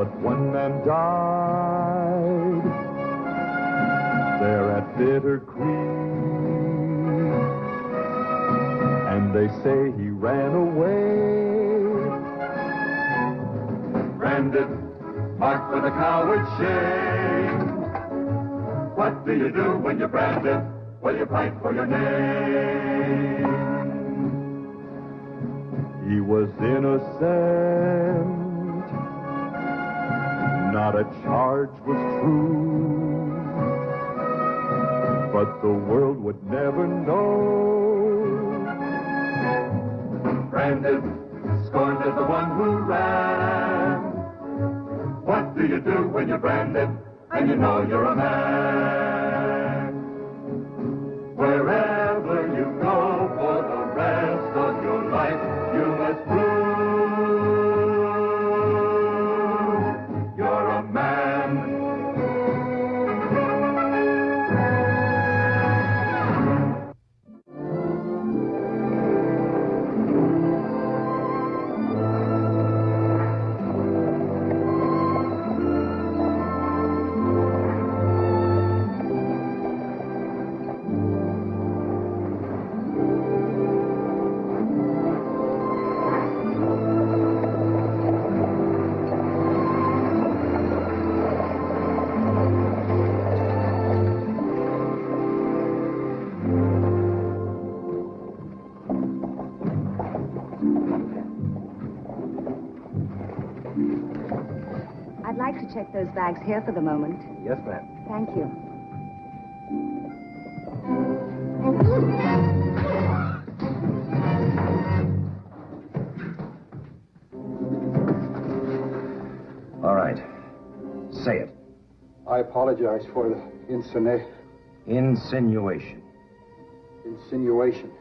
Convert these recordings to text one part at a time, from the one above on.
But one man died there at Bitter Creek, and they say he ran away. Branded, marked with a coward's shame. What do you do when you're branded? Well, you fight for your name. He was innocent. Not a charge was true, but the world would never know. Branded, scorned as the one who ran. What do you do when you're branded and you know you're a man? Wherever you go for the rest of your life, you must prove you're a man. I'd like to check those bags here for the moment. Yes, ma'am. Thank you. All right. Say it. I apologize for the Insinuation. insinuation.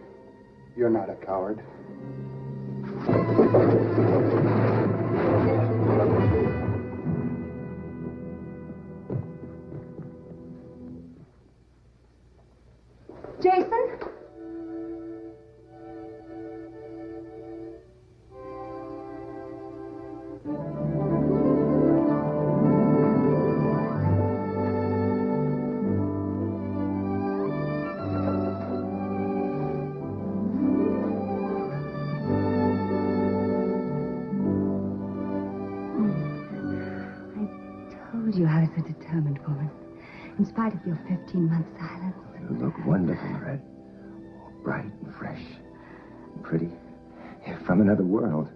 You're not a coward. Jason? You I was a determined woman, in spite of your 15-month silence. You look wonderful, Red. Bright and fresh. And pretty. You're from another world.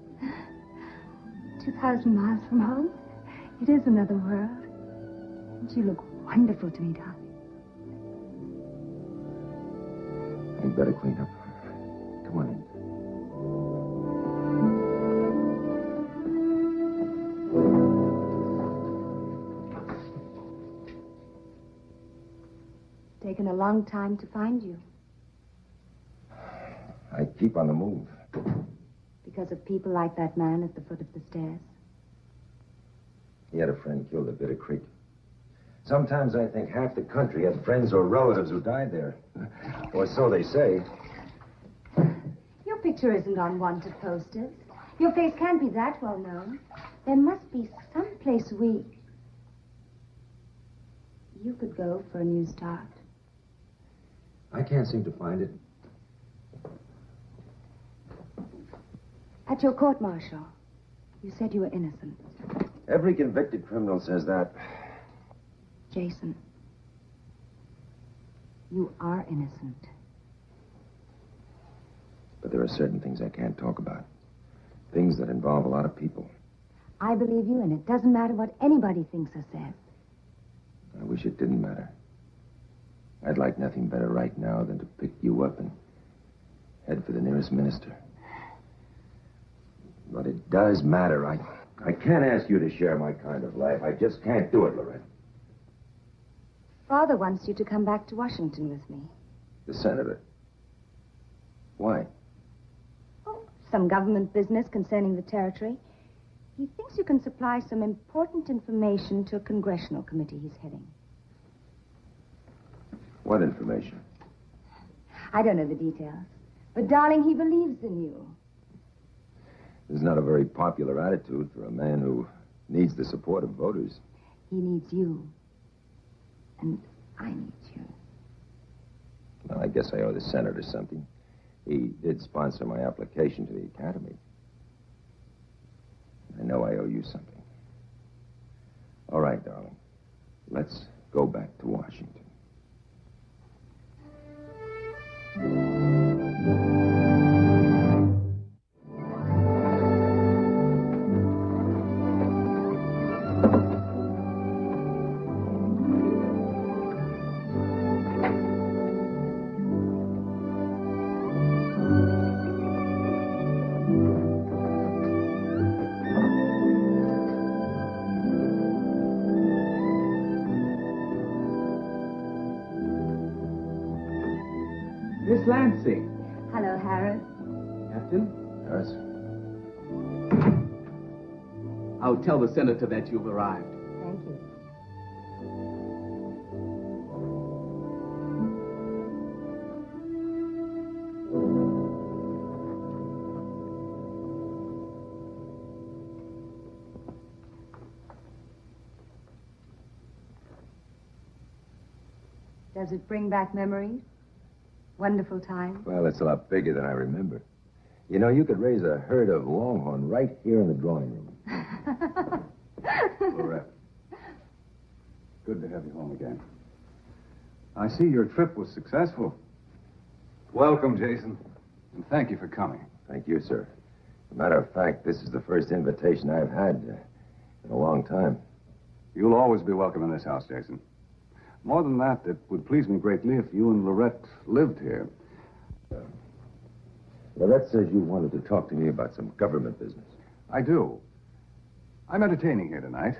2,000 miles from home. It is another world. And you look wonderful to me, darling. You'd better clean up. Come on in. Taken a long time to find you. I keep on the move. Because of people like that man at the foot of the stairs. He had a friend killed at Bitter Creek. Sometimes I think half the country had friends or relatives who died there. Or so they say. Your picture isn't on wanted posters. Your face can't be that well known. There must be some place you could go for a new start. I can't seem to find it. At your court-martial, you said you were innocent. Every convicted criminal says that. Jason, you are innocent. But there are certain things I can't talk about. Things that involve a lot of people. I believe you, and it doesn't matter what anybody thinks or says. I wish it didn't matter. I'd like nothing better right now than to pick you up and head for the nearest minister. But it does matter. I can't ask you to share my kind of life. I just can't do it, Lorette. Father wants you to come back to Washington with me. The senator? Why? Oh, some government business concerning the territory. He thinks you can supply some important information to a congressional committee he's heading. What information? I don't know the details. But, darling, he believes in you. This is not a very popular attitude for a man who Needs the support of voters. He needs you. And I need you. Well, I guess I owe the senator something. He did sponsor my application to the academy. I know I owe you something. All right, darling. Let's go back to Washington. Miss Lansing. Hello, Harris. Captain, Harris? I'll tell the senator that you've arrived. Thank you. Does it bring back memories? Wonderful time? Well, it's a lot bigger than I remember. You know, you could raise a herd of longhorn right here in the drawing room. Lorette. Good to have you home again. I see your trip was successful. Welcome, Jason. And thank you for coming. Thank you, sir. As a matter of fact, this is the first invitation I've had in a long time. You'll always be welcome in this house, Jason. More than that, it would please me greatly if you and Lorette lived here. Lorette says you wanted to talk to me about some government business. I do. I'm entertaining here tonight.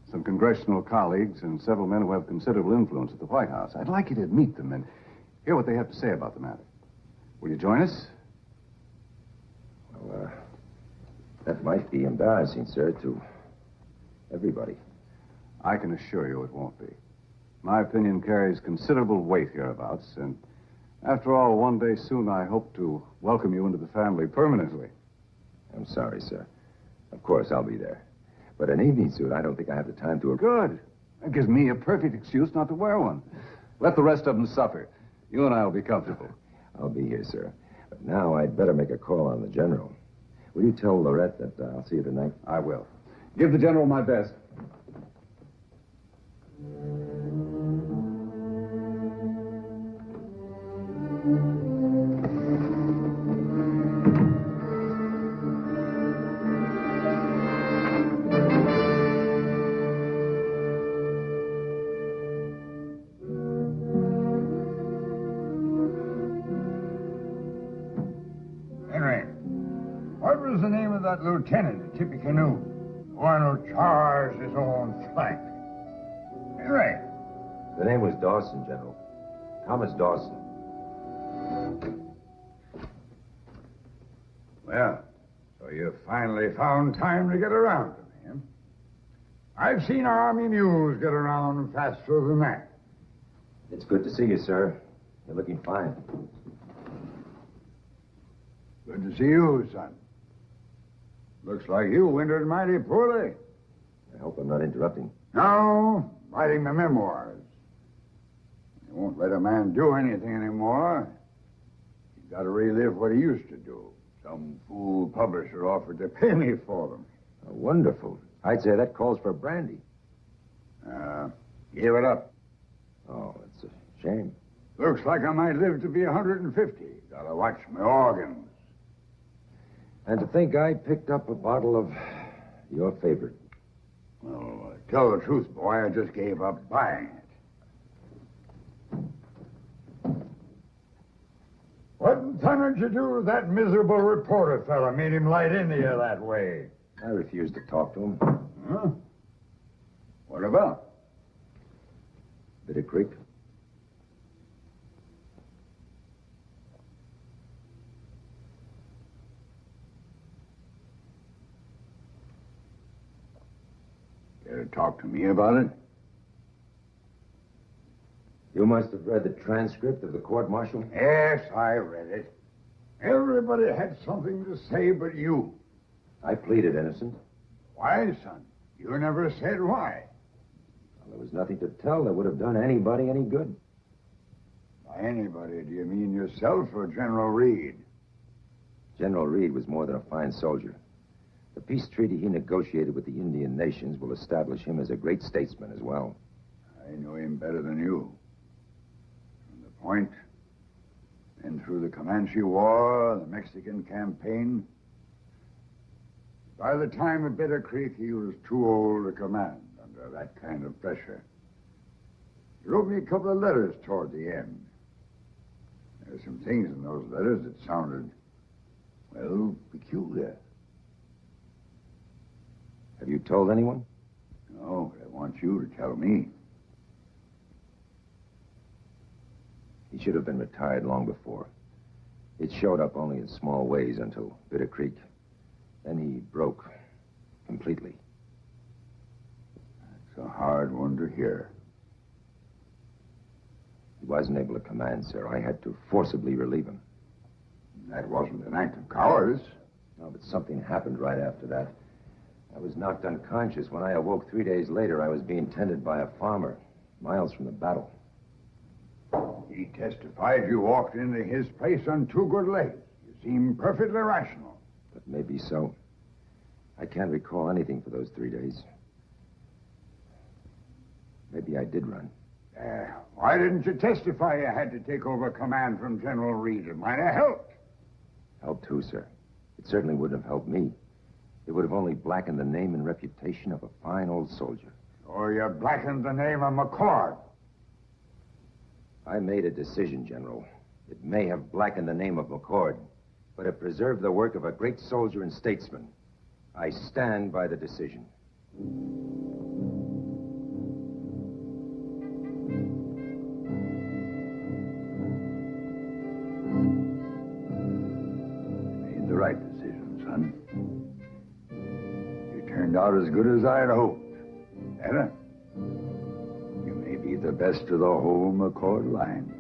Some congressional colleagues and several men who have considerable influence at the White House. I'd like you to meet them and hear what they have to say about the matter. Will you join us? Well, that might be embarrassing, sir, to everybody. I can assure you it won't be. My opinion carries considerable weight hereabouts, and after all, one day soon I hope to welcome you into the family permanently. I'm sorry, sir. Of course, I'll be there. But an evening suit, I don't think I have the time to... Good. That gives me a perfect excuse not to wear one. Let the rest of them suffer. You and I will be comfortable. I'll be here, sir. But now I'd better make a call on the general. Will you tell Lorette that I'll see you tonight? I will. Give the general my best. What was the name of that lieutenant at Tippecanoe? The one who charged his own flank. Henry. The name was Dawson, General. Thomas Dawson. Well, so you finally found time to get around to me, huh? I've seen Army mules get around faster than that. It's good to see you, sir. You're looking fine. Good to see you, son. Looks like you wintered mighty poorly. I hope I'm not interrupting. No, writing the memoirs. They won't let a man do anything anymore. He's got to relive what he used to do. Some fool publisher offered to pay me for them. Oh, wonderful. I'd say that calls for brandy. Give it up. Oh, it's a shame. Looks like I might live to be 150. Gotta watch my organs. And to think I picked up a bottle of your favorite. Well, tell the truth, boy, I just gave up buying it. What in thunder did you do with that miserable reporter fella? Made him light into you that way. I refused to talk to him. Huh? What about? Bitter Creek. Care to talk to me about it? You must have read the transcript of the court-martial. Yes, I read it. Everybody had something to say but you. I pleaded innocent. Why, son? You never said why. Well, there was nothing to tell that would have done anybody any good. By anybody, do you mean yourself or General Reed? General Reed was more than a fine soldier. The peace treaty he negotiated with the Indian nations will establish him as a great statesman as well. I know him better than you. From the point, and through the Comanche War, the Mexican campaign. By the time of Bitter Creek, he was too old to command under that kind of pressure. He wrote me a couple of letters toward the end. There were some things in those letters that sounded, well, peculiar. Have you told anyone? No, but I want you to tell me. He should have been retired long before. It showed up only in small ways until Bitter Creek. Then he broke completely. That's a hard one to hear. He wasn't able to command, sir. I had to forcibly relieve him. That wasn't an act of cowardice. No, but something happened right after that. I was knocked unconscious. When I awoke 3 days later, I was being tended by a farmer, miles from the battle. He testified you walked into his place on two good legs. You seem perfectly rational. But maybe so. I can't recall anything for those 3 days. Maybe I did run. Why didn't you testify you had to take over command from General Reed? It might have helped. Helped who, sir? It certainly wouldn't have helped me. It would have only blackened the name and reputation of a fine old soldier. Or you blackened the name of McCord. I made a decision, General. It may have blackened the name of McCord, but it preserved the work of a great soldier and statesman. I stand by the decision. You made the right decision, son. You turned out as good as I'd hoped. Anna, you may be the best of the whole McCord line.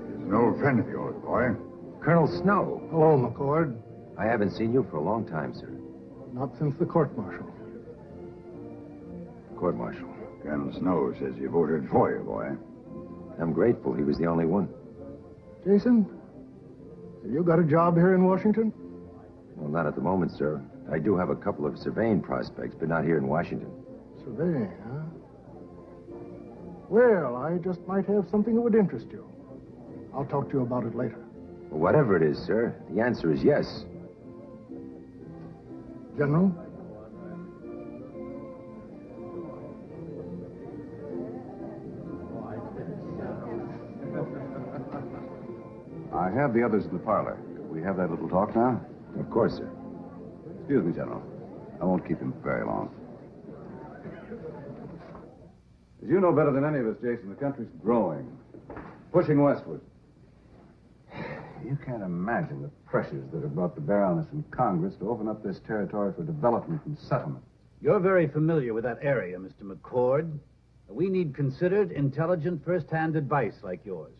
He's an old friend of yours, boy. Colonel Snow. Hello, McCord. I haven't seen you for a long time, sir. Not since the court-martial. Court-martial. Colonel Snow says he voted for you, boy. I'm grateful he was the only one. Jason, have you got a job here in Washington? Well, not at the moment, sir. I do have a couple of surveying prospects, but not here in Washington. Surveying, huh? Well, I just might have something that would interest you. I'll talk to you about it later. Well, whatever it is, sir, the answer is yes. General? I have the others in the parlor. Can we have that little talk now? Of course, sir. Excuse me, General. I won't keep him very long. As you know better than any of us, Jason, the country's growing, pushing westward. You can't imagine the pressures that are brought to bear on us in Congress to open up this territory for development and settlement. You're very familiar with that area, Mr. McCord. We need considered, intelligent, first-hand advice like yours.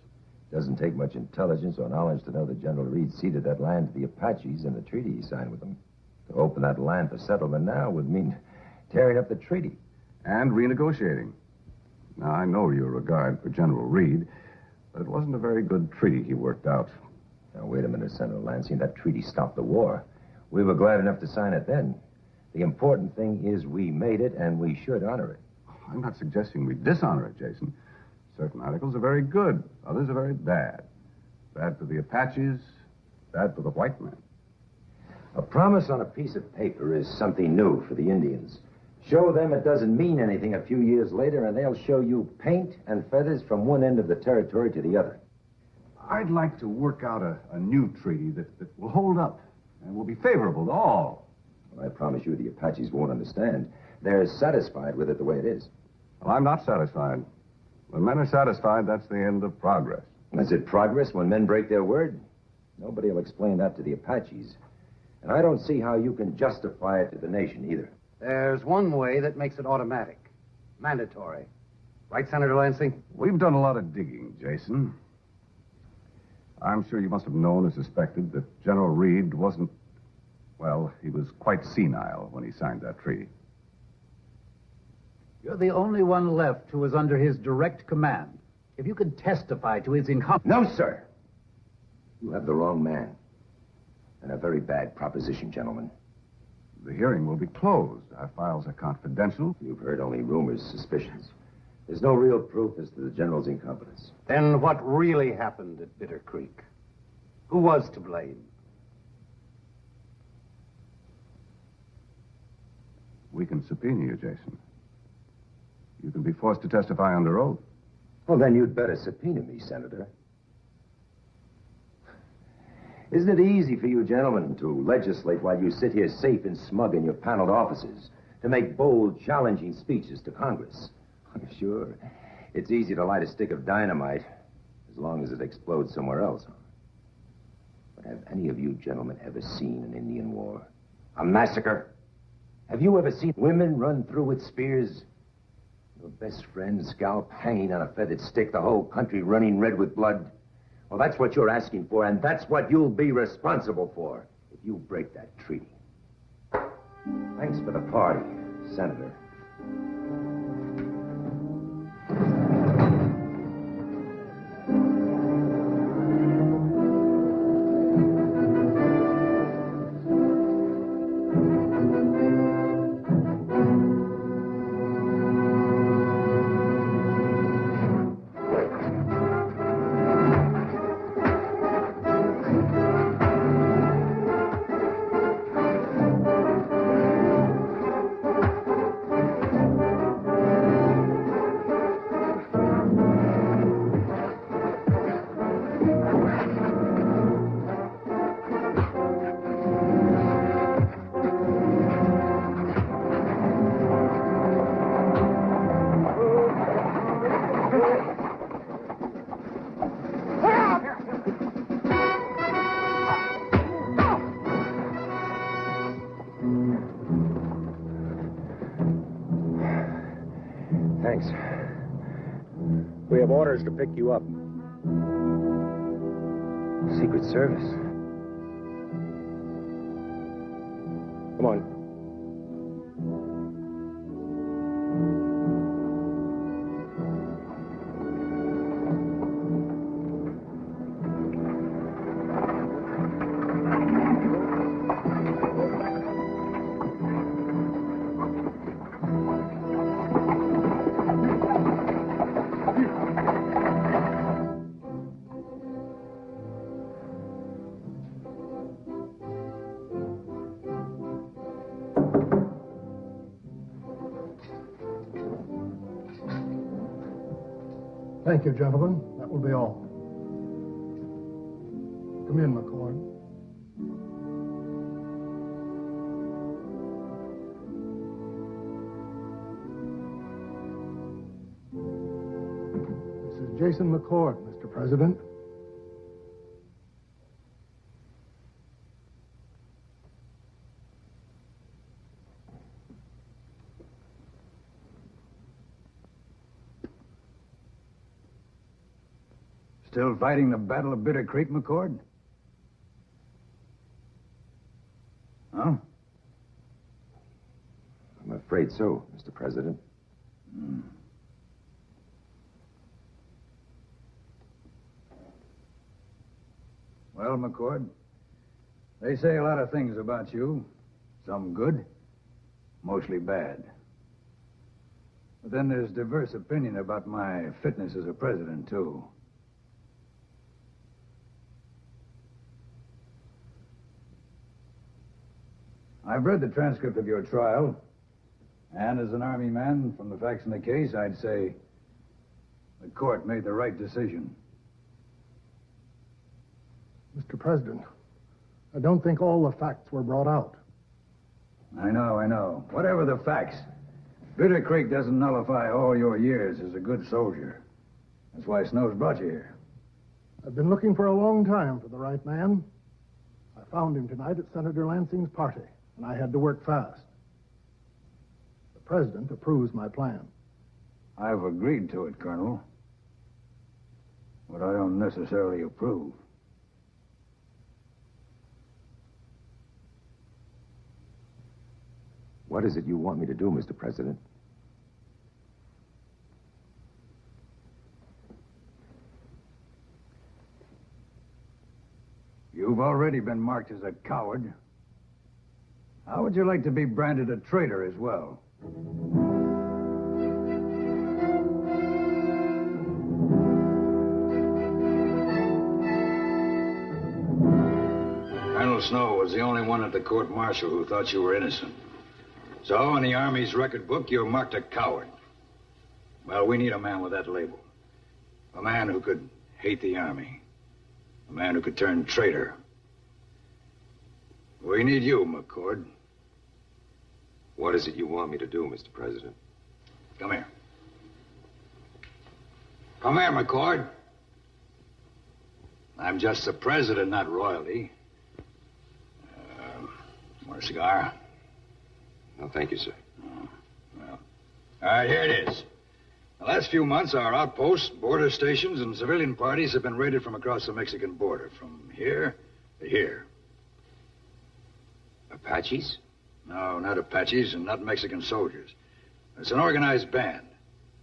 Doesn't take much intelligence or knowledge to know that General Reed ceded that land to the Apaches in the treaty he signed with them. To open that land for settlement now would mean tearing up the treaty. And renegotiating. Now, I know your regard for General Reed, but it wasn't a very good treaty he worked out. Now, wait a minute, Senator Lansing. That treaty stopped the war. We were glad enough to sign it then. The important thing is we made it, and we should honor it. I'm not suggesting we dishonor it, Jason. Certain articles are very good. Others are very bad. Bad for the Apaches, bad for the white man. A promise on a piece of paper is something new for the Indians. Show them it doesn't mean anything a few years later, and they'll show you paint and feathers from one end of the territory to the other. I'd like to work out a new treaty that will hold up and will be favorable to all. Well, I promise you the Apaches won't understand. they're satisfied with it the way it is. Well, I'm not satisfied. When men are satisfied, that's the end of progress. Is it progress when men break their word? Nobody will explain that to the Apaches. And I don't see how you can justify it to the nation either. There's one way that makes it automatic. Mandatory. Right, Senator Lansing? We've done a lot of digging, Jason. I'm sure you must have known or suspected that General Reed wasn't... Well, he was quite senile when he signed that treaty. You're the only one left who was under his direct command. If you could testify to his incompetence... No, sir. You have the wrong man. And a very bad proposition, gentlemen. The hearing will be closed. Our files are confidential. You've heard only rumors, suspicions. There's no real proof as to the general's incompetence. Then what really happened at Bitter Creek? Who was to blame? We can subpoena you, Jason. You can be forced to testify under oath. Well, then you'd better subpoena me, Senator. Isn't it easy for you gentlemen to legislate while you sit here safe and smug in your paneled offices, to make bold, challenging speeches to Congress? Sure, it's easy to light a stick of dynamite, as long as it explodes somewhere else. But have any of you gentlemen ever seen an Indian war? A massacre? Have you ever seen women run through with spears? Your best friend's scalp hanging on a feathered stick, the whole country running red with blood? Well, that's what you're asking for, and that's what you'll be responsible for if you break that treaty. Thanks for the party, Senator. Thanks. We have orders to pick you up. Secret Service. Come on. Thank you, gentlemen. That will be all. Come in, McCord. This is Jason McCord, Mr. President. Still fighting the Battle of Bitter Creek, McCord? Huh? I'm afraid so, Mr. President. Well, McCord, they say a lot of things about you. Some good, mostly bad. But then there's diverse opinion about my fitness as a president, too. I've read the transcript of your trial, and as an Army man, from the facts in the case, I'd say the court made the right decision. Mr. President, I don't think all the facts were brought out. I know. Whatever the facts, Bitter Creek doesn't nullify all your years as a good soldier. That's why Snow's brought you here. I've been looking for a long time for the right man. I found him tonight at Senator Lansing's party, and I had to work fast. The president approves my plan. I've agreed to it, Colonel. But I don't necessarily approve. What is it you want me to do, Mr. President? You've already been marked as a coward. How would you like to be branded a traitor as well? Colonel Snow was the only one at the court-martial who thought you were innocent. So, in the Army's record book, you're marked a coward. Well, we need a man with that label. A man who could hate the Army. A man who could turn traitor. We need you, McCord. What is it you want me to do, Mr. President? Come here. Come here, McCord. I'm just the president, not royalty. Want a cigar? No, thank you, sir. Oh, well. All right, here it is. The last few months, our outposts, border stations, and civilian parties have been raided from across the Mexican border, from here to here. Apaches? No, not Apaches and not Mexican soldiers. It's an organized band.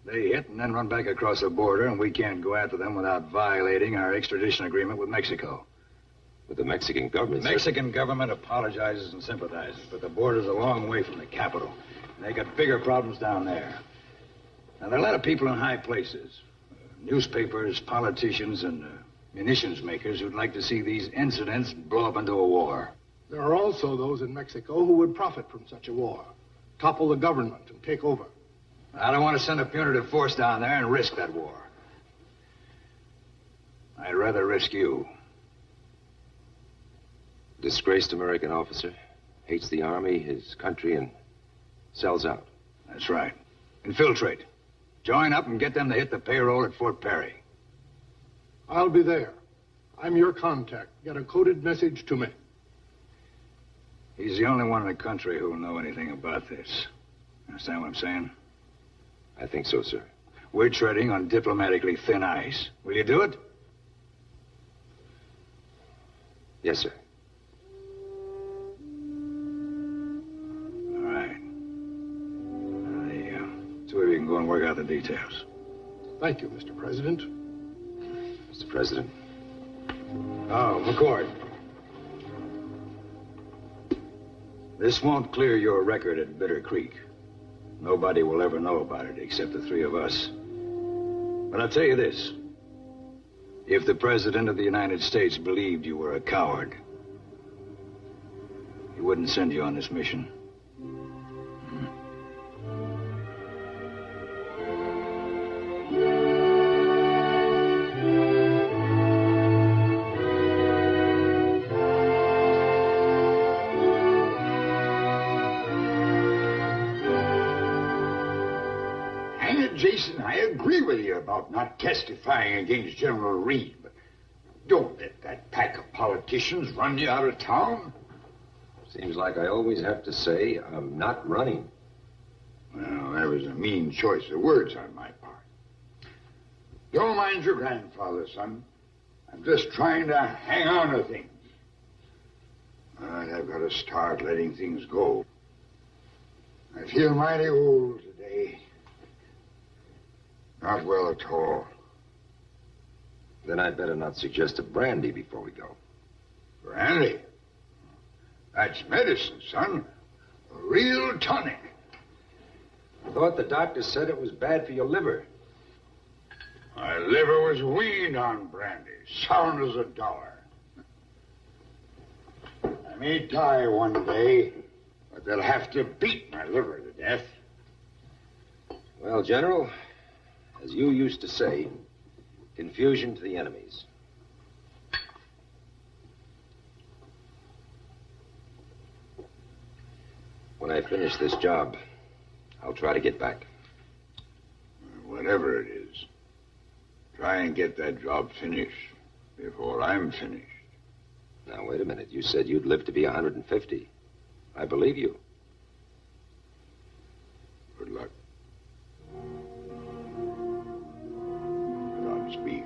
They hit and then run back across the border, and we can't go after them without violating our extradition agreement with Mexico. With the Mexican government, The Mexican government apologizes and sympathizes, but the border's a long way from the capital. And they got bigger problems down there. Now, there are a lot of people in high places. Newspapers, politicians, and munitions makers who'd like to see these incidents blow up into a war. There are also those in Mexico who would profit from such a war, topple the government and take over. I don't want to send a punitive force down there and risk that war. I'd rather risk you. Disgraced American officer, hates the Army, his country, and sells out. That's right. Infiltrate. Join up and get them to hit the payroll at Fort Perry. I'll be there. I'm your contact. Get a coded message to me. He's the only one in the country who'll know anything about this. Understand what I'm saying? I think so, sir. We're treading on diplomatically thin ice. Will you do it? Yes, sir. All right. Two of you can go and work out the details. Thank you, Mr. President. Mr. President. Oh, McCord. This won't clear your record at Bitter Creek. Nobody will ever know about it except the three of us. But I'll tell you this. If the President of the United States believed you were a coward, he wouldn't send you on this mission. Jason, I agree with you about not testifying against General Reed, but don't let that pack of politicians run you out of town. Seems like I always have to say I'm not running. Well, that was a mean choice of words on my part. Don't mind your grandfather, son. I'm just trying to hang on to things. But I've got to start letting things go. I feel mighty old today. Not well at all. Then I'd better not suggest a brandy before we go. Brandy? That's medicine, son. A real tonic. I thought the doctor said it was bad for your liver. My liver was weaned on brandy, sound as a dollar. I may die one day, but they'll have to beat my liver to death. Well, General, as you used to say, confusion to the enemies. When I finish this job, I'll try to get back. Whatever it is, try and get that job finished before I'm finished. Now, wait a minute. You said you'd live to be 150. I believe you. Good luck. Godspeed.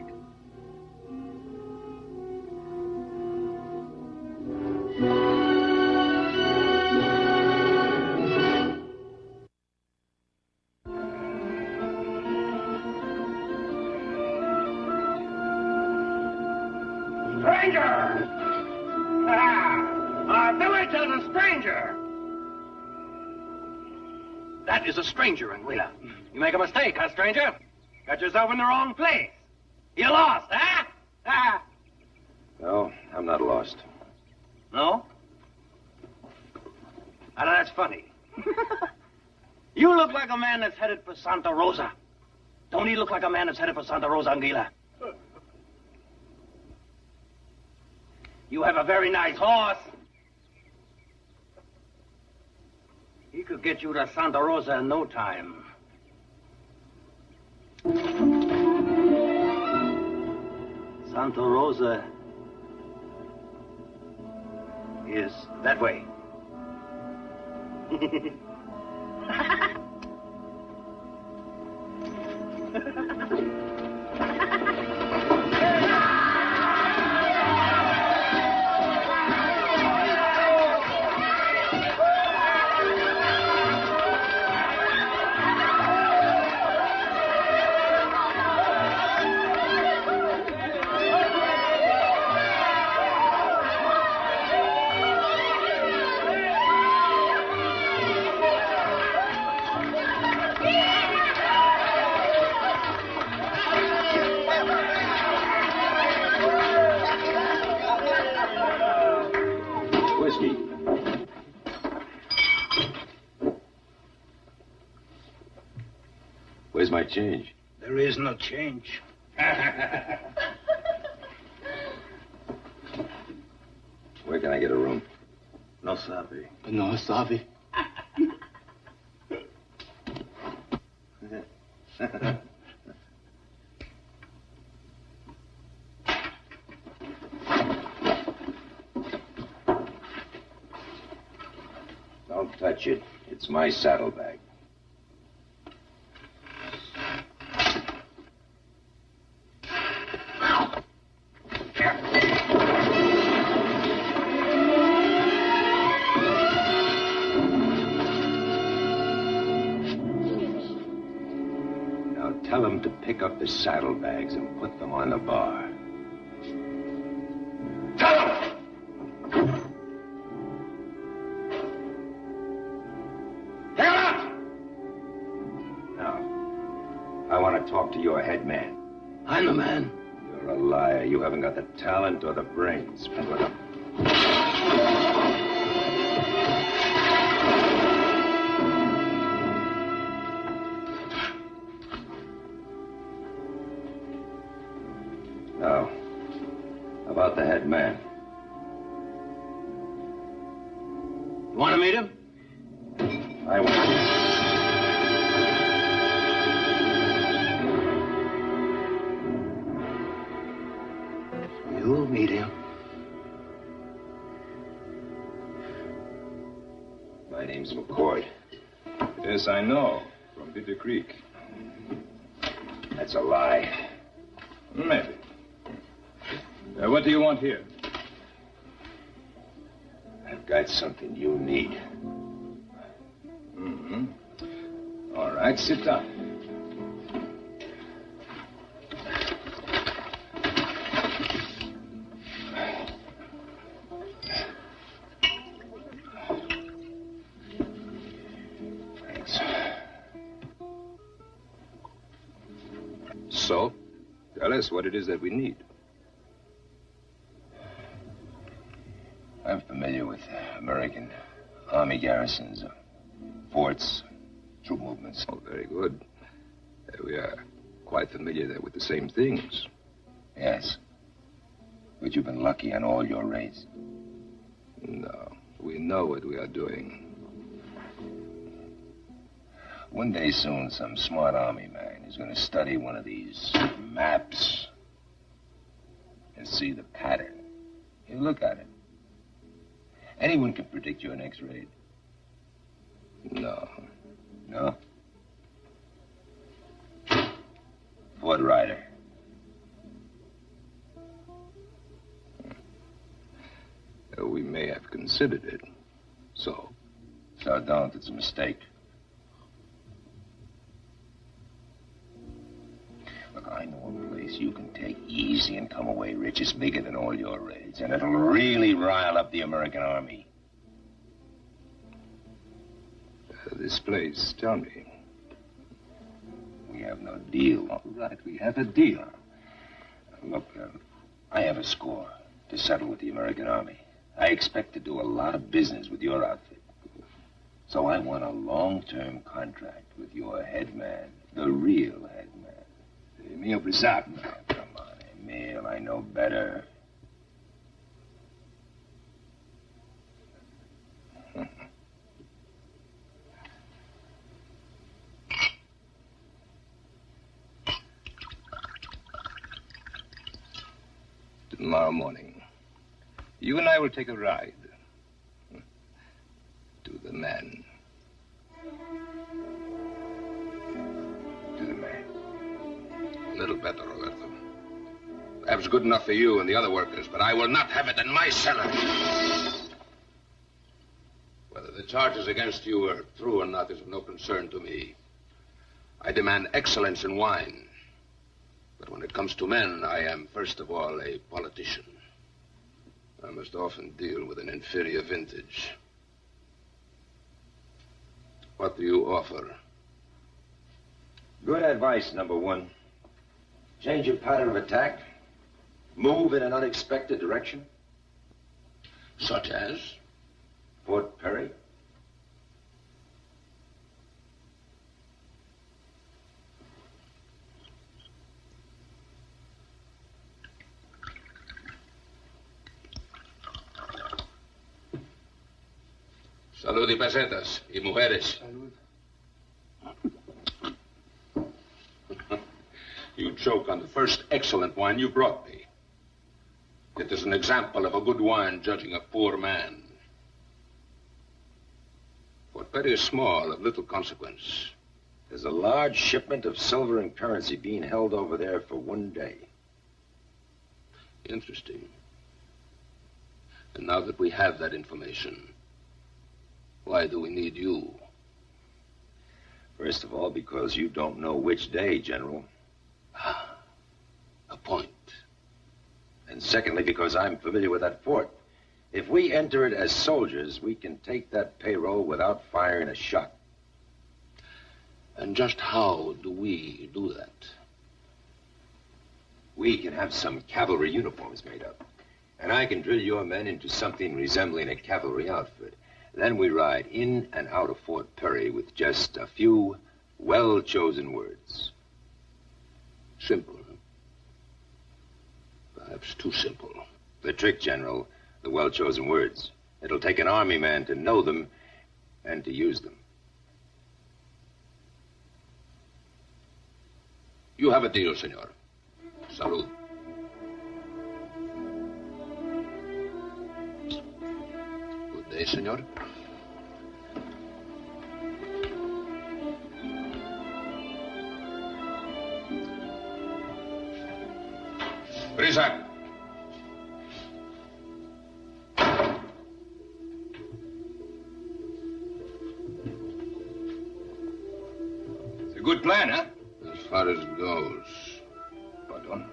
Stranger! Our village has a stranger! That is a stranger, Anguilla. You make a mistake, huh, stranger? Got yourself in the wrong place. You lost, huh? No, I'm not lost. No? Now, that's funny. You look like a man that's headed for Santa Rosa. Don't he look like a man that's headed for Santa Rosa, Anguilla? You have a very nice horse. He could get you to Santa Rosa in no time. Santa Rosa is that way. Where's my change? There is no change. Where can I get a room? No sabe. No sabe. Don't touch it. It's my saddlebag. Tell him to pick up the saddlebags and put them on the bar. Tell him! Pick him up! Now, I want to talk to your head man. I'm the man. You're a liar. You haven't got the talent or the brains. Put up. Now, about the head man. You want to meet him? I want to. You'll meet him. My name's McCord. Yes, I know. From Bitter Creek. That's a lie. Maybe. What do you want here? I've got something you need. Mm-hmm. All right, sit down. Thanks. So, tell us what it is that we need. I'm familiar with American army garrisons, forts, troop movements. Oh, very good. We are quite familiar there with the same things. Yes. But you've been lucky on all your raids. No, we know what we are doing. One day soon, some smart army man is going to study one of these maps and see the pattern. You look at it. Anyone can predict your next raid. No. No? Fort Ryder. We may have considered it. So? So don't. It's a mistake. Look, I know a place you can take easy and come away rich. It's bigger than all your raids, and it'll really rile up the American army. This place, tell me. We have no deal. All right, we have a deal. Look, I have a score to settle with the American army. I expect to do a lot of business with your outfit. So I want a long-term contract with your head man, the real head man. Emil Brissac. Now, come on, Emil, I know better. Tomorrow morning, you and I will take a ride to the man. To the man. A little better, Roberto. Perhaps good enough for you and the other workers, but I will not have it in my cellar. Whether the charges against you are true or not is of no concern to me. I demand excellence in wine. But when it comes to men, I am, first of all, a politician. I must often deal with an inferior vintage. What do you offer? Good advice, number one. Change your pattern of attack. Move in an unexpected direction. Such as? Fort Perry. Salud y pesetas y mujeres. Salud. You choke on the first excellent wine you brought me. It is an example of a good wine judging a poor man. Fort Perry is small, of little consequence. There's a large shipment of silver and currency being held over there for one day. Interesting. And now that we have that information, why do we need you? First of all, because you don't know which day, General. A point. And secondly, because I'm familiar with that fort. If we enter it as soldiers, we can take that payroll without firing a shot. And just how do we do that? We can have some cavalry uniforms made up. And I can drill your men into something resembling a cavalry outfit. Then we ride in and out of Fort Perry with just a few well-chosen words. Simple. Perhaps too simple. The trick, General, the well-chosen words. It'll take an army man to know them and to use them. You have a deal, senor. Salud. Good day, senor. Brissac. It's a good plan, huh? As far as it goes. Pardon?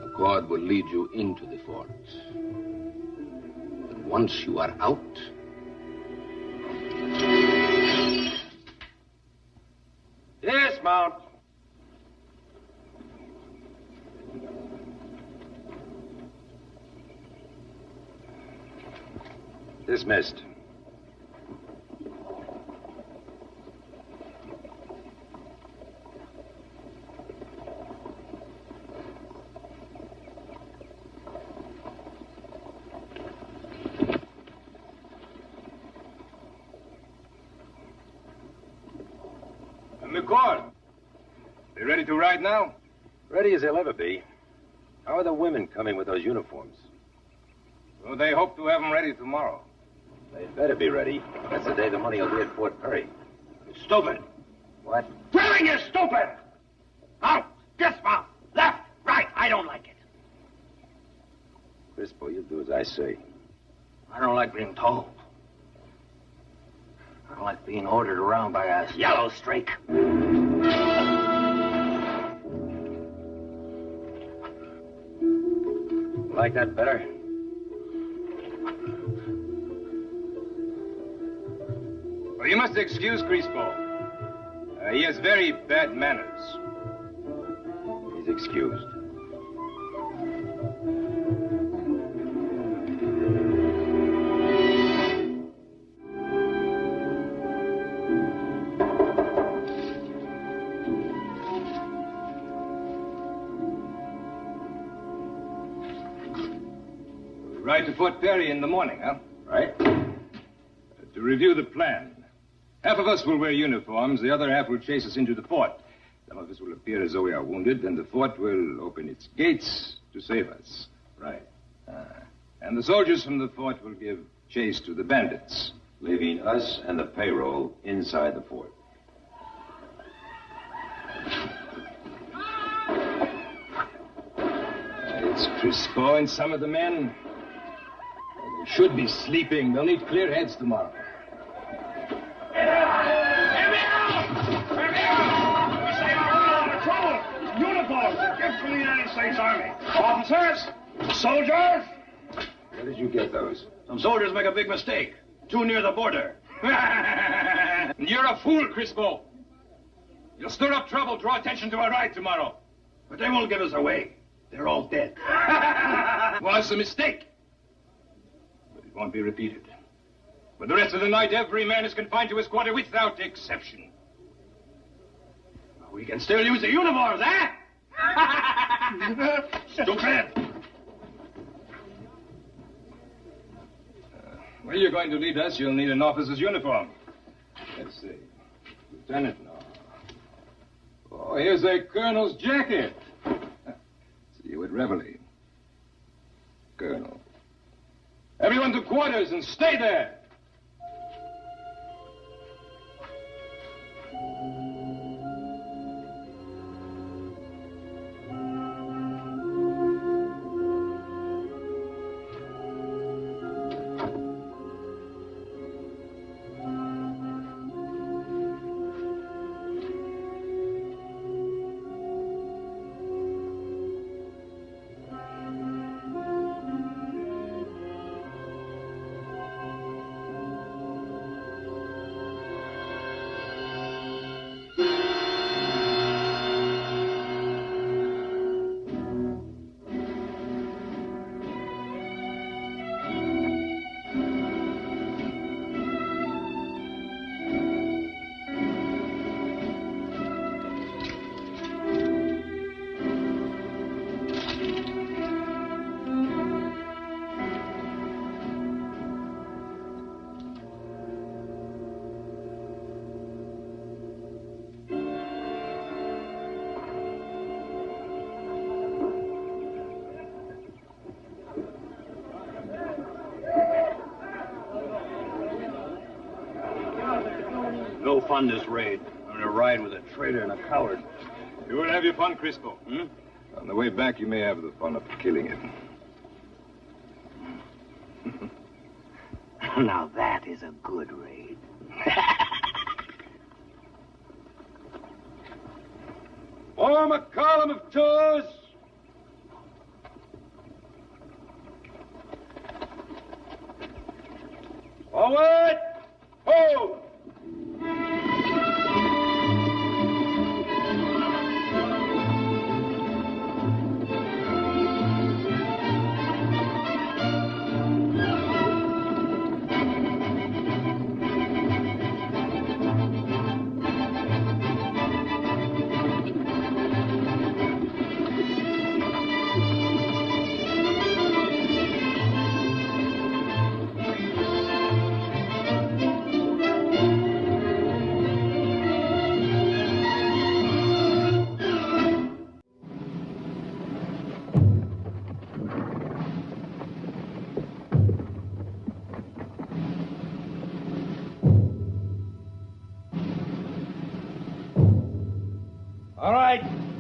McCord will lead you into the fort. And once you are out, Dismount. Dismissed. right now? Ready as they'll ever be. How are the women coming with those uniforms? Well, they hope to have them ready tomorrow. They'd better be ready. That's the day the money will be at Fort Perry. Stupid. What? Drilling is stupid. Out, dismount, left, right. I don't like it. Crispo, you do as I say. I don't like being told. I don't like being ordered around by a yellow streak. Like that better? Well, you must excuse Crispo. He has very bad manners. He's excused. Ride to Fort Perry in the morning, huh? Right. To review the plan. Half of us will wear uniforms, the other half will chase us into the fort. Some of us will appear as though we are wounded, and the fort will open its gates to save us. Right. And the soldiers from the fort will give chase to the bandits, leaving us and the payroll inside the fort. It's Crispo and some of the men. They should be sleeping. They'll need clear heads tomorrow. Uniforms, a gift from the United States Army. Officers, soldiers. Where did you get those? Some soldiers make a big mistake. Too near the border. You're a fool, Crispo. You'll stir up trouble, draw attention to our ride tomorrow. But they won't give us away. They're all dead. Was a mistake. But it won't be repeated. For the rest of the night, every man is confined to his quarter without exception. We can still use the uniforms, eh? Stupid. Where you're going to lead us, you'll need an officer's uniform. Let's see. Lieutenant, no. Oh, here's a colonel's jacket. See you at Reveille. Colonel. Everyone to quarters and stay there. No fun this raid. I'm going to ride with a traitor and a coward. You will have your fun, Crispo. On the way back, you may have the fun of killing him. Now that is a good raid. Form a column of twos. Forward! Hold!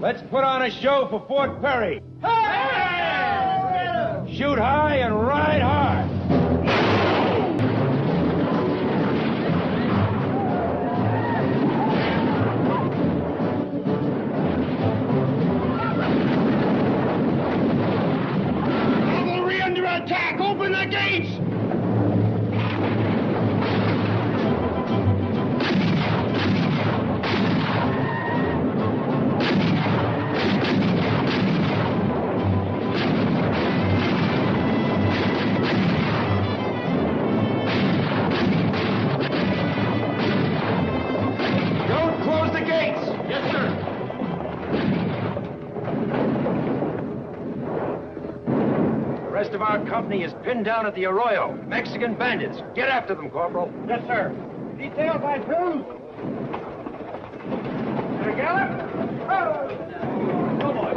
Let's put on a show for Fort Perry. Hey! Shoot high and ride hard. Cavalry under attack! Open the gates! Our company is pinned down at the Arroyo. Mexican bandits. Get after them, Corporal. Yes, sir. Detail by twos. There, Gallop. Oh! Go, boy.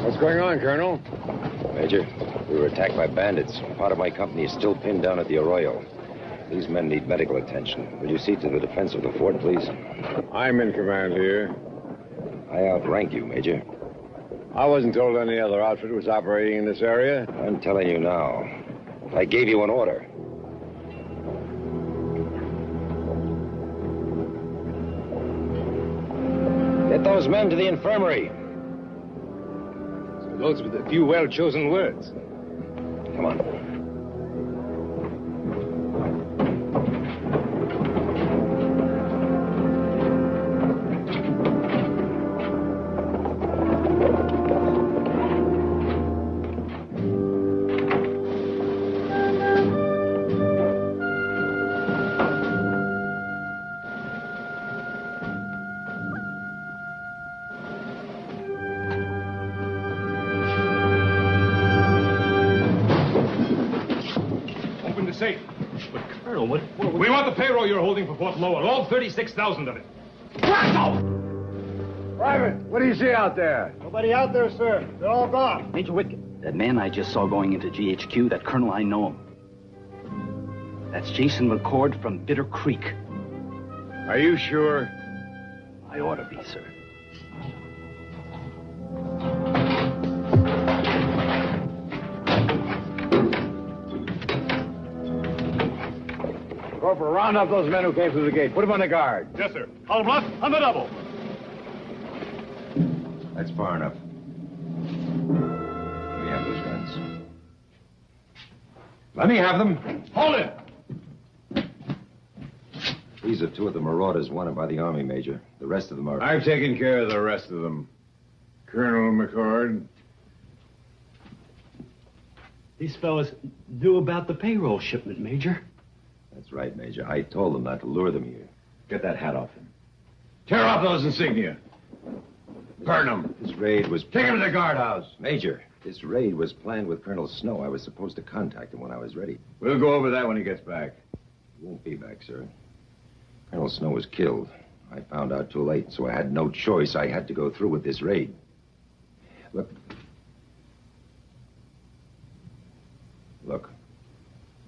What's going on, Colonel? Major, we were attacked by bandits. Part of my company is still pinned down at the Arroyo. These men need medical attention. Will you see to the defense of the fort, please? I'm in command here. I outrank you, Major. I wasn't told any other outfit was operating in this area. I'm telling you now. I gave you an order. Get those men to the infirmary. So those were the few well-chosen words. Come on. We want the payroll you're holding for Fort Lowell, all 36,000 of it. Private, what do you see out there? Nobody out there, sir. They're all gone. Major Whitcomb, that man I just saw going into GHQ, that colonel, I know him. That's Jason McCord from Bitter Creek. Are you sure? I ought to be, sir. Corporal, round up those men who came through the gate. Put them on the guard. Yes, sir. Column block on the double. That's far enough. Let me have those guns. Let me have them. Hold it! These are two of the marauders wanted by the Army, Major. The rest of them are... I've taken care of the rest of them. Colonel McCord. These fellas knew about the payroll shipment, Major. That's right, Major. I told them not to lure them here. Get that hat off him. Tear off those insignia. Burn them. This raid was... Take him to the guardhouse. Major, this raid was planned with Colonel Snow. I was supposed to contact him when I was ready. We'll go over that when he gets back. He won't be back, sir. Colonel Snow was killed. I found out too late, so I had no choice. I had to go through with this raid. Look,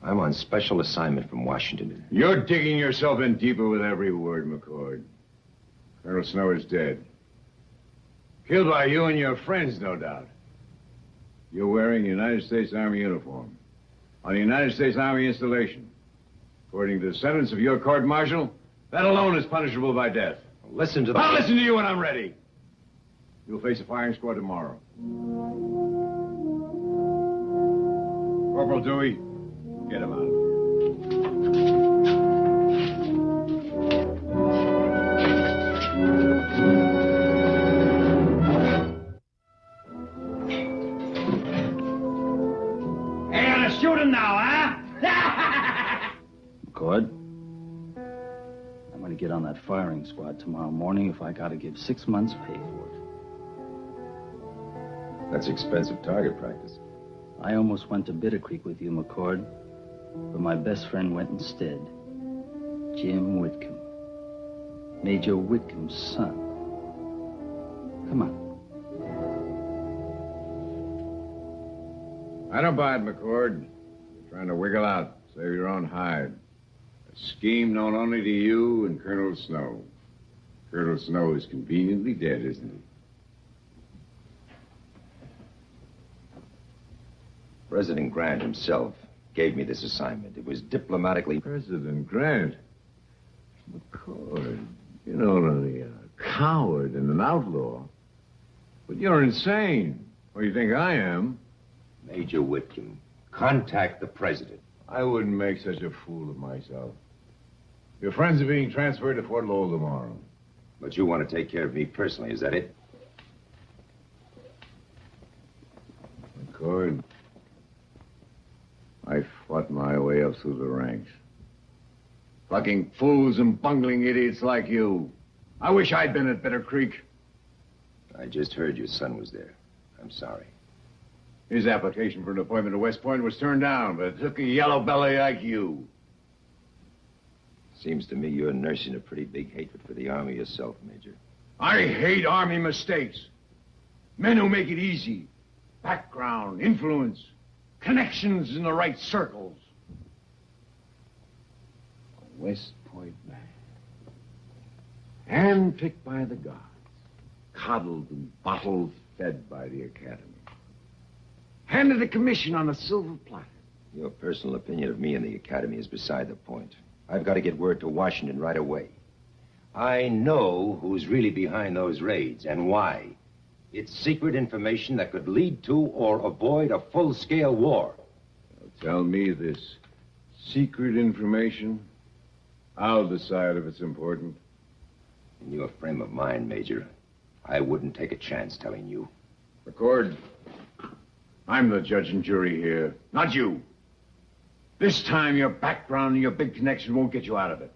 I'm on special assignment from Washington. You're digging yourself in deeper with every word, McCord. Colonel Snow is dead. Killed by you and your friends, no doubt. You're wearing a United States Army uniform on a United States Army installation. According to the sentence of your court-martial, that alone is punishable by death. Listen to the... I'll listen to you when I'm ready. You'll face a firing squad tomorrow. Corporal Dewey, get him out of here. Hey, you're gonna shoot him now, huh? McCord, I'm going to get on that firing squad tomorrow morning if I got to give 6 months' pay for it. That's expensive target practice. I almost went to Bitter Creek with you, McCord, but my best friend went instead. Jim Whitcomb. Major Whitcomb's son. Come on. I don't buy it, McCord. You're trying to wiggle out, save your own hide. A scheme known only to you and Colonel Snow. Colonel Snow is conveniently dead, isn't he? President Grant himself gave me this assignment. It was diplomatically... President Grant? McCord, you're not only a coward and an outlaw, but you're insane. Or you think I am? Major Whitcomb, contact the president. I wouldn't make such a fool of myself. Your friends are being transferred to Fort Lowell tomorrow. But you want to take care of me personally, is that it? McCord, I fought my way up through the ranks. Fucking fools and bungling idiots like you. I wish I'd been at Bitter Creek. I just heard your son was there. I'm sorry. His application for an appointment at West Point was turned down, but it took a yellow belly like you. Seems to me you're nursing a pretty big hatred for the Army yourself, Major. I hate Army mistakes. Men who make it easy. Background, influence, connections in the right circles. A West Point man. Handpicked by the gods. Coddled and bottle-fed by the Academy. Handed a commission on a silver platter. Your personal opinion of me and the Academy is beside the point. I've got to get word to Washington right away. I know who's really behind those raids and why. It's secret information that could lead to or avoid a full-scale war. Now tell me this. Secret information? I'll decide if it's important. In your frame of mind, Major, I wouldn't take a chance telling you. McCord, I'm the judge and jury here, not you. This time your background and your big connection won't get you out of it.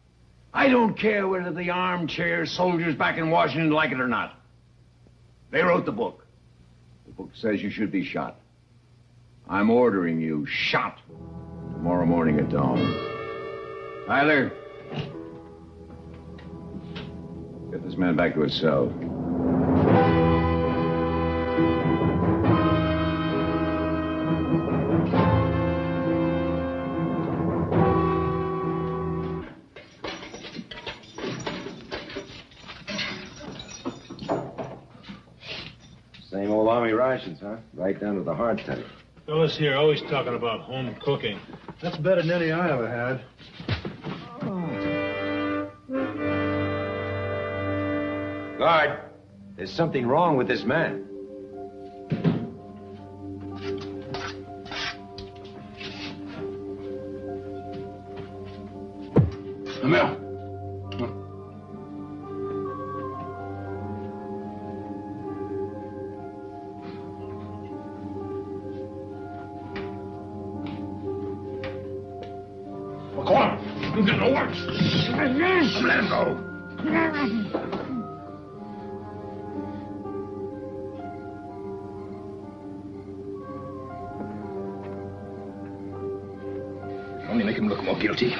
I don't care whether the armchair soldiers back in Washington like it or not. They wrote the book. The book says you should be shot. I'm ordering you shot tomorrow morning at dawn. Tyler, get this man back to his cell. Same old Army rations, huh? Right down to the hardtack. Fellas here always talking about home cooking. That's better than any I ever had. Guard, there's something wrong with this man. Romero. You get no worse. Let him go. Only make him look more guilty.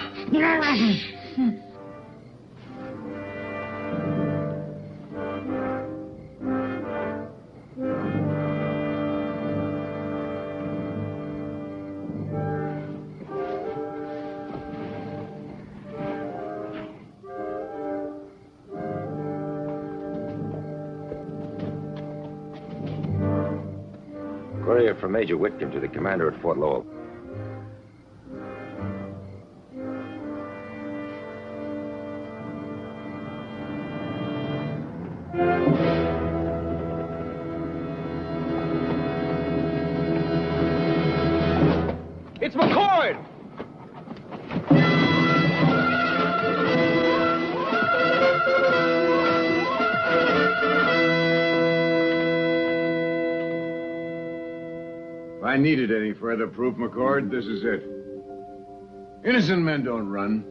Courier from Major Whitcomb to the commander at Fort Lowell. It's McCord! If I needed any further proof, McCord, this is it. Innocent men don't run.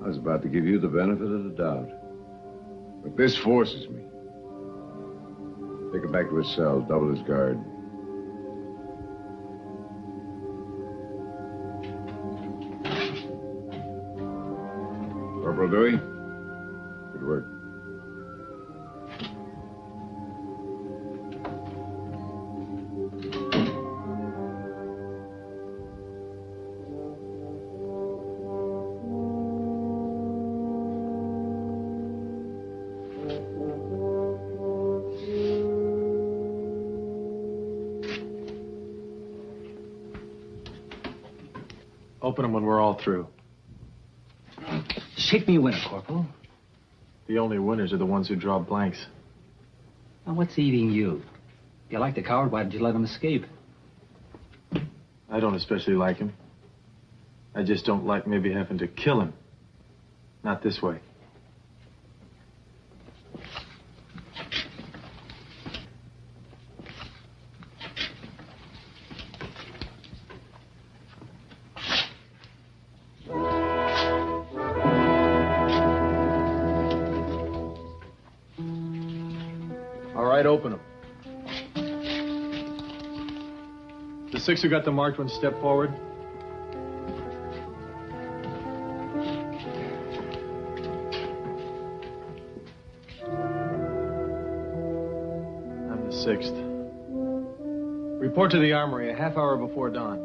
I was about to give you the benefit of the doubt. But this forces me. Take him back to his cell, double his guard. Corporal Dewey, good work. open them when we're all through. Shake me a winner, Corporal. The only winners are the ones who draw blanks. Now, what's eating you? If you like the coward, why did you let him escape? I don't especially like him. I just don't like maybe having to kill him. Not this way. All right, open them. The 6 who got the marked ones, step forward. I'm the 6th. Report to the armory a half hour before dawn.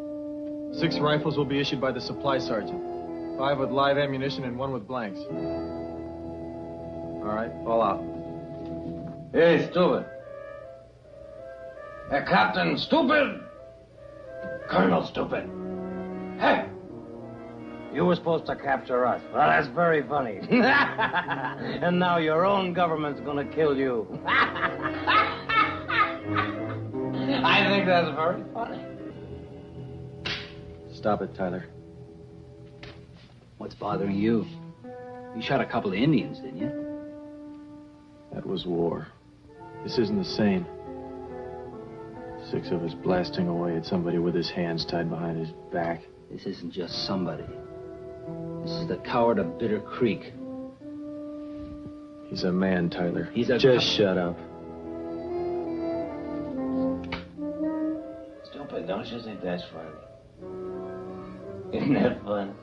6 rifles will be issued by the supply sergeant. 5 with live ammunition and 1 with blanks. All right, fall out. Hey, stupid. Hey, Captain, stupid. Colonel, stupid. Hey! You were supposed to capture us. Well, that's very funny. And now your own government's gonna kill you. I think that's very funny. Stop it, Tyler. What's bothering you? You shot a couple of Indians, didn't you? That was war. This isn't the same. 6 of us blasting away at somebody with his hands tied behind his back. This isn't just somebody. This is the coward of Bitter Creek. He's a man, Tyler. He's a... Just shut up. Stupid, don't you think that's funny? Isn't that fun?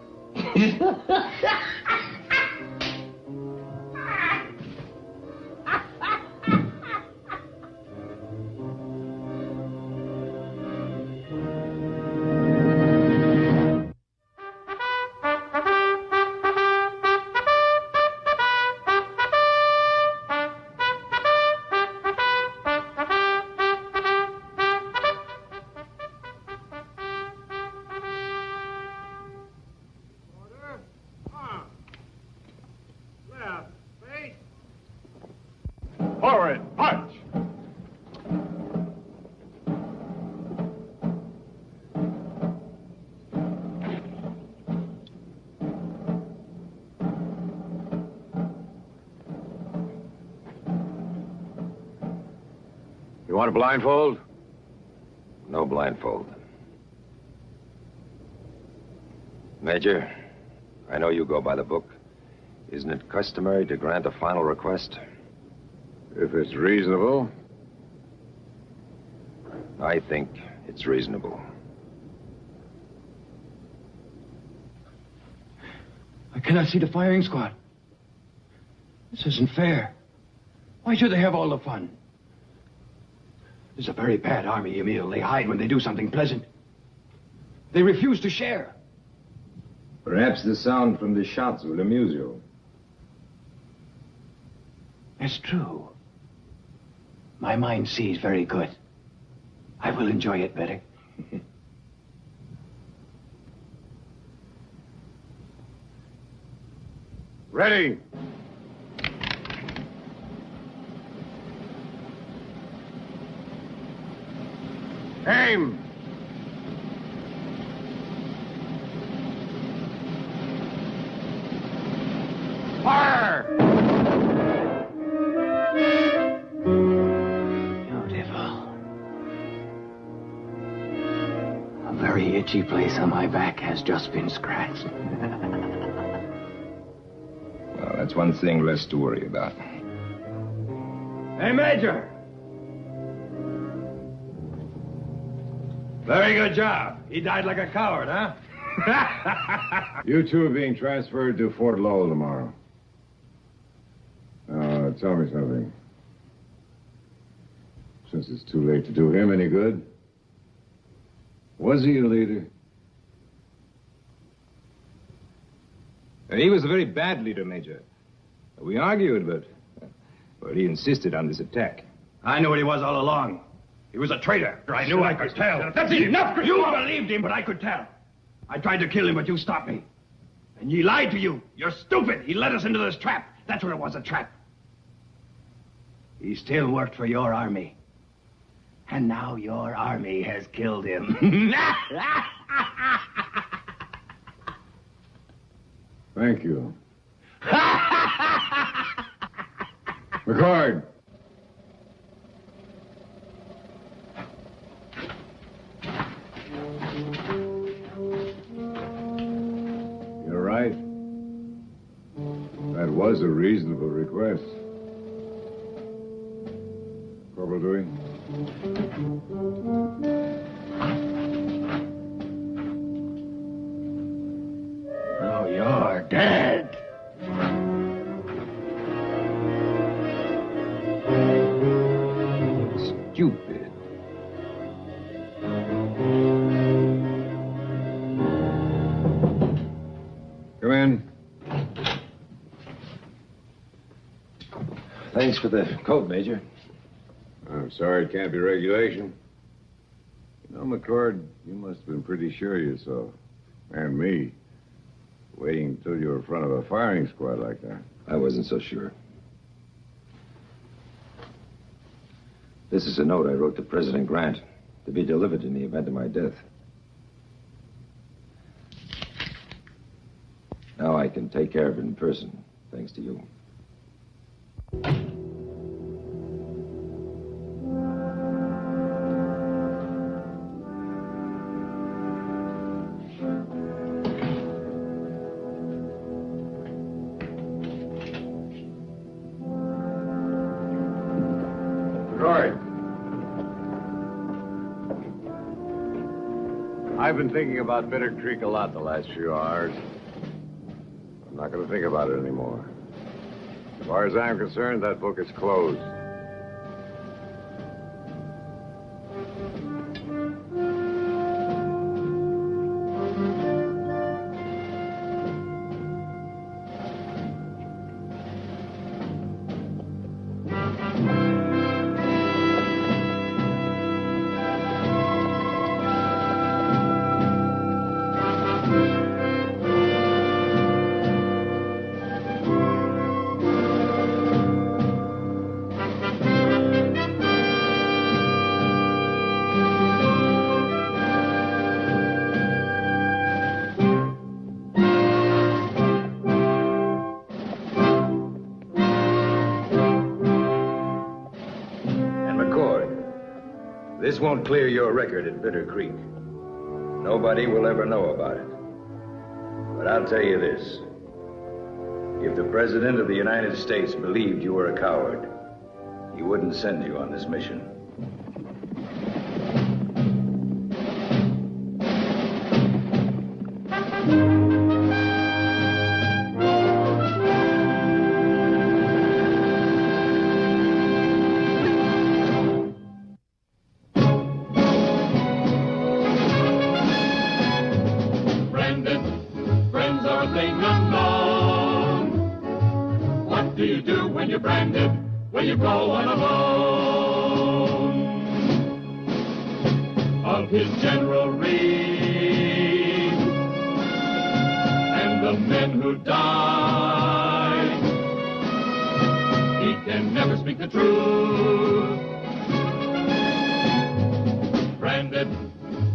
Forward, march! You want a blindfold? No blindfold. Major, I know you go by the book. Isn't it customary to grant a final request? If it's reasonable. I think it's reasonable. I cannot see the firing squad. This isn't fair. Why should they have all the fun? This is a very bad army, Emil. They hide when they do something pleasant. They refuse to share. Perhaps the sound from the shots will amuse you. That's true. My mind sees very good. I will enjoy it better. Ready. Aim. Fire! A very itchy place on my back has just been scratched. Well, that's one thing less to worry about. Hey, Major! Very good job. He died like a coward, huh? You two are being transferred to Fort Lowell tomorrow. Tell me something. Since it's too late to do him any good, was he a leader? He was a very bad leader, Major. We argued, but he insisted on this attack. I knew what he was all along. He was a traitor. I knew I could tell. That's enough, You believed him, but I could tell. I tried to kill him, but you stopped me. And he lied to you. You're stupid. He led us into this trap. That's what it was, a trap. He still worked for your army. And now your army has killed him. Thank you. McCord. You're right. That was a reasonable request. Corporal Dewey? Now you're dead. Stupid. Come in. Thanks for the coat, Major. I'm sorry it can't be regulation. You know, McCord, you must have been pretty sure of yourself. And me. Waiting until you were in front of a firing squad like that. I wasn't so sure. This is a note I wrote to President Grant to be delivered in the event of my death. Now I can take care of it in person, thanks to you. I've been thinking about Bitter Creek a lot the last few hours. I'm not going to think about it anymore. As far as I'm concerned, that book is closed. This won't clear your record at Bitter Creek. Nobody will ever know about it. But I'll tell you this. If the President of the United States believed you were a coward, he wouldn't send you on this mission.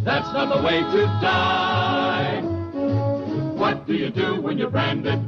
That's not the way to die. What do you do when you're branded?